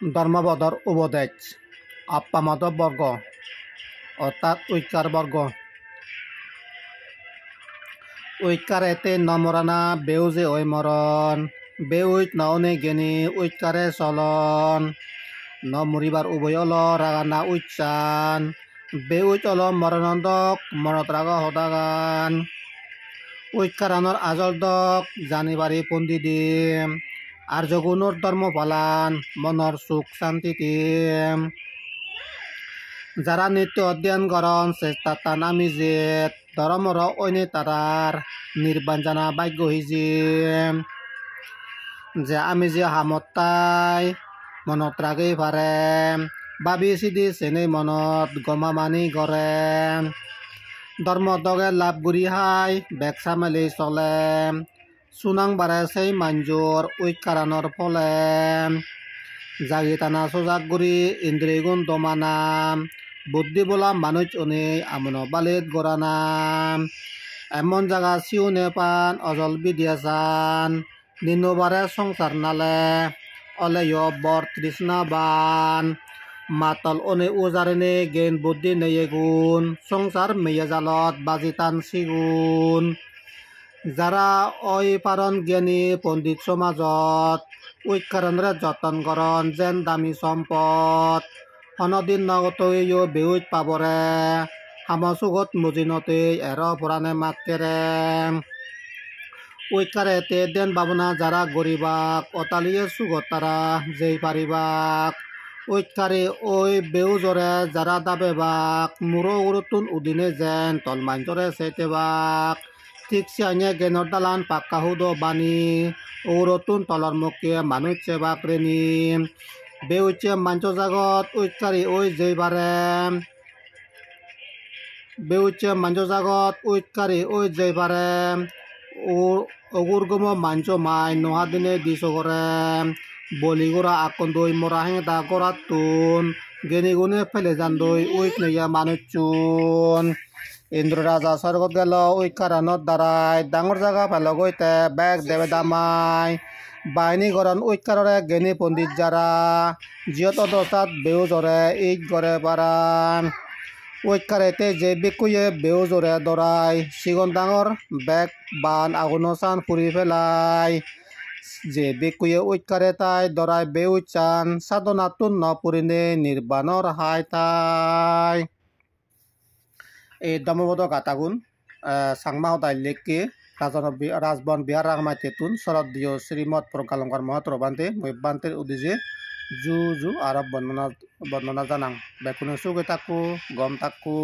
ধর্মপদর উপদেশ আপ্পামত বর্গ অর্থাৎ ঐক্যার বর্গ ঐক্যার এতে নমরানা বেউজে ওই মরণ বেউইত ননে গেনি ঐক্যারে চলন নমরিবার উভয় অল রাগানা উচ্চান বেউইত অল মরণন্দক মনত রাগ হদাগান ঐক্যারানর আজল দক জানিবারি পন্ডিদিম আর জগুনোর ধর্ম পালান মনর সুখ শান্তিতে যারা নিত্য অধ্যয়ন করন চেষ্টা তান আমি যে ধর্মর অনে তারার নির্বাণ জানা ভাগ্য হইছে যে আমি যে হামতাই মনত রাগেই পারে ভাবি চিদি চেনে মনত গমা মানি গড়ে ধর্ম দগে লাভ গুৰি হাই বেকসা মেলি চলে সুনাং বাৰে সেই মাঞ্জুৰ ঐক্যাৰানৰ ফলে জাগি টানা সজাগ গুৰি ইন্দ্রিয় গুণ দমানা বুদ্ধি বলা মানুষ অনে আমন বালিত গড়ানা এমন জায়গা সিউ নেপান অজল বিদিয়াসান নিনোবারে সংসার নালে অলে বর তৃষ্ণাবান মাতল অনে উজারেনে জ্ঞান বুদ্ধি নেয়ে গুণ সংসার মেয়ে জালত বাজিতান সিগুণ যারা ওই পারন জ্ঞানী পণ্ডিত সমাজত ঐক্যারণরে যতন করন যেন দামী সম্পদ অনদিন নগতইও বেউত পাবরে হামসুগত মুজিনতে এর পুরাণে মাকেরে ঐক্যারে তে দেন বাবনা যারা গরিবাক অতালিয়ে সুগত তারা যেই পারিবাক ঐক্যারে ওই বেউজরে যারা দাবেবাক মুরো উরুতুন উদিনে যেন তলমাঞ্জরে সেতেবাক ঠিক সিয়াঙে জ্ঞানৰ দালান পাক্কা হুদো বাণী ঔরতুন তলর মুখে মানুষ সেবাক রেনি বেউচে মাঞ্চ জাগত ঐক্যারি ওই যেইবারে বেউচে মাঞ্চ জাগত ঐক্যারি ওই যেইবারে অগুরগম মাঞ্চ মাই নহা দিনে দিছ করে বলিগুড়া আকন দই মরা হেঁদা গড়াত তুন গেনি গুনে ফেলে যান দই ঐক নইয়া মানুষ চুন ইন্দ্র রাজা স্বর্গত গেল ঐক্যারানত দ্বারাই ডাঙর জায়গা পেল গইতে বেগ দেবে দামাই বাহিনী গরণ ঐক্যারে জ্ঞানী পণ্ডিত যারা জিয়ত অদস্তাত বেউজরে ইক গড়ে পারান ঐক্যারেতে যে বিকুয়ে বেউজরে দরাই সিগন ডাঙর বেগ বান আগুন চান ফুরি ফেলাই যে বিকুয়ে ঐক্যারে তাই দরাই বেউচান সাধনাতুন নপুরিনে নির্বাণর হাই তাই এই দমবদ গাতাগুন সাংমা হদাই লেখকে রাজবন বিহার রাগমাই তেতুন শরদীয় শ্রীমৎ প্রকালঙ্কার মহৎ রবান্তে মৈবান্তের উদ্দেশ্যে জু জু আরব বর্ণনা জানাং বেকুনে সুগে তাকু গম তাকু